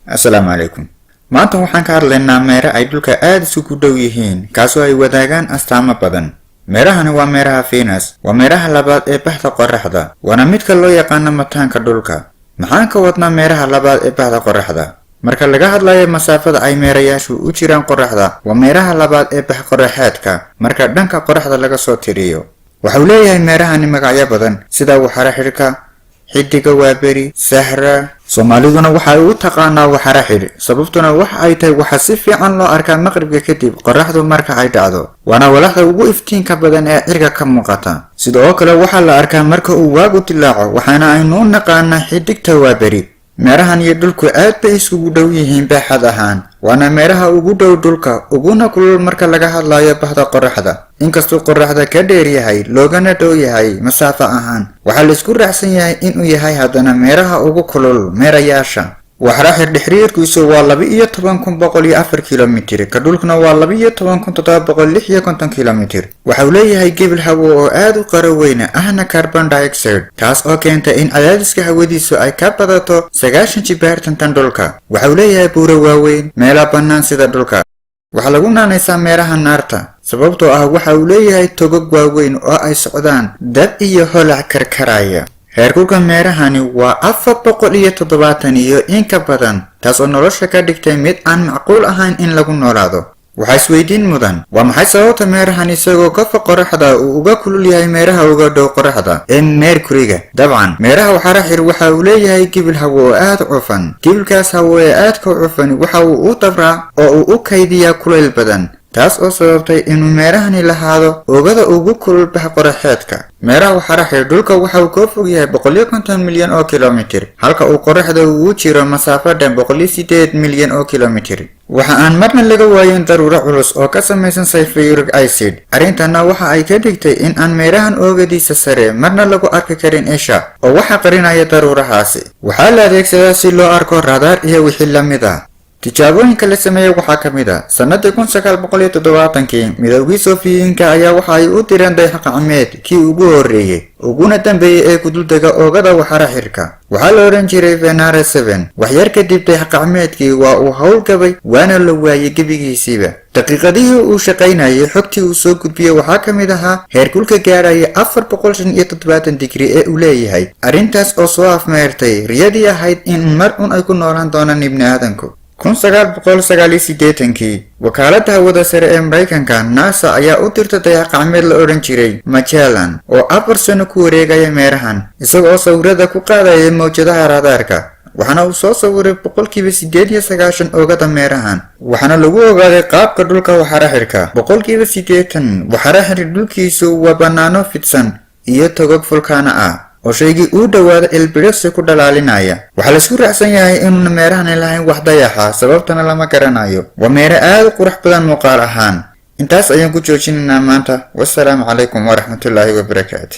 Assalaamu calaykum. Maanta waxaan ka hadlaynaa meeraha ay dhulka aad isugu dhow yihiin, kaasoo ay wadaagaan astaamo badan. Meerahani waa meeraha Venus, waa meeraha labaad ee baxda qorraxda, waana midka loo yaqaan mataanka dhulka. Maxaan ka wadnaa meeraha labaad ee baxda qorraxda? Marka laga hadlayo masaafada ay meerayaashu u jiraan qorraxda, waa meeraha labaad ee bax qorraxeedka marka dhanka qorraxda laga soo tiriyo. Waxa uu leeyahay meerahani magacyo badan sida waxara xidhka, xidiga waaberi, sahra. Soomaaliduna waxa ay u taqaanaa waxara xidh, sababtuna waxa ay tahay waxa si fiican loo arkaa maqribka kadib qorraxdu marka ay dhacdo, waana walaxda ugu iftiinka badan ee cirka ka muuqata. Sidoo kale waxaa la arkaa marka uu waagu dilaaco, waxaana aynu u naqaanaa xidigta waaberi. meerahan iyo dhulku aad bay isugu dhow yihiin baaxad ahaan, waana meeraha ugu dhow dhulka uguna kulul marka laga hadlayo baxda qorraxda. Inkastoo qorraxda ka dheer yahay loogana dhow yahay masaafo ahaan, waxaa la isku raacsan yahay inuu yahay haddana meeraha ugu kulul meerayaasha. waxara xidh xiriirkiisu waa 12,104 kilomitir, ka dhulkuna waa 12,756 kilomitir. waxa uu leeyahay gebil hawo oo aad u qaro weyn ahna carbon dioxide, taas oo keenta in cadaadiska hawadiisu ay ka badato 90 jibaartan tan dhulka. waxa uu leeyahay buuro waaweyn, meelo bannaan sida dhulka. waxaa lagu naanaysaa meeraha naarta sababtoo ah waxa uu leeyahay togag waaweyn oo ay socdaan dab iyo holac karkaraya. heerkulka meerahani waa 470 iyo in ka badan, taas oo nolosha ka dhigtay mid aan macquul ahayn in lagu noolaado. waxaa isweydiin mudan, waa maxay sababta meerahan isagoo ka fog qorraxda uu uga kulul yahay meeraha uga dhow qorraxda ee Mercury-ga? dabcan meeraha waxara xidh waxa uu leeyahay gibil hawo oo aad u cufan. gibilkaas hawo ee aadka u cufan waxa uu u dabraa oo uu u kaydiyaa kulayl badan, taas oo sababtay inuu meerahani lahaado oogada ugu kulul bax qorraxeedka. meeraha waxara xidh dhulka waxa uu ka fog yahay 150 milyan oo kilomitir, halka uu qorraxda ugu jiro masaafo dhan 108 milyan oo kilomitir. waxa aan marna laga waayin daruuro culus oo ka samaysan sulfuric acid. arrintana waxa ay ka dhigtay in aan meerahan oogadiisa sare marna lagu arki karin isha, oo waxa qarinaya daruurahaasi. waxaa la adeegsadaa si loo arko radar iyo wixii la mid ah. tijaabooyinka la sameeyay waxaa ka mid ah sanadii 1970 midowgii Sofiyiinka ayaa waxa ay u direen dayax-gacmeed kii ugu horreeyay uguna dambeeyay ee ku duldega oogada waxara xidhka. waxaa la odhan jiray Venera 7. waxyar kadib dayax-gacmeedkii waa uu howlgabay waana la waayay gebigiisiiba. daqiiqadihii uu shaqaynayay xogtii uu soo gudbiyey waxaa ka mid ahaa heerkulka gaaraya 470 digri ee uu leeyahay. arrintaas oo soo afmeertay riyadii ahayd in mar un ay ku noolaan doonaan ibni aadanku. 1989 wakaaladda hawada sare ee Mareykanka NASA ayaa u dirtay dayax-gacmeed la odhan jiray Magellan oo 4 sano ku wareegaya meerahan, isaga oo sawirada ku qaadaya mawjadaha raadaarka. waxaana uu soo sawiray 98% oogada meerahan, waxaana lagu ogaaday qaabka dhulka waxara xidhka. 80% waxara xidh dhulkiisu waa bannaano fidsan iyo togag fulkaana ah oo shaygii uu dhawaada ilbiriqsi ku dhalaalinaya. waxaa la isku raacsan yahay inuuna meerahan lahayn wax dayaxa, sababtana lama garanayo. waa meero aad u qurux badan muuqaal ahaan. intaas ayaan ku joojinaynaa maanta. wassalaamu calaykum waraxmatullaahi wabarakaatu.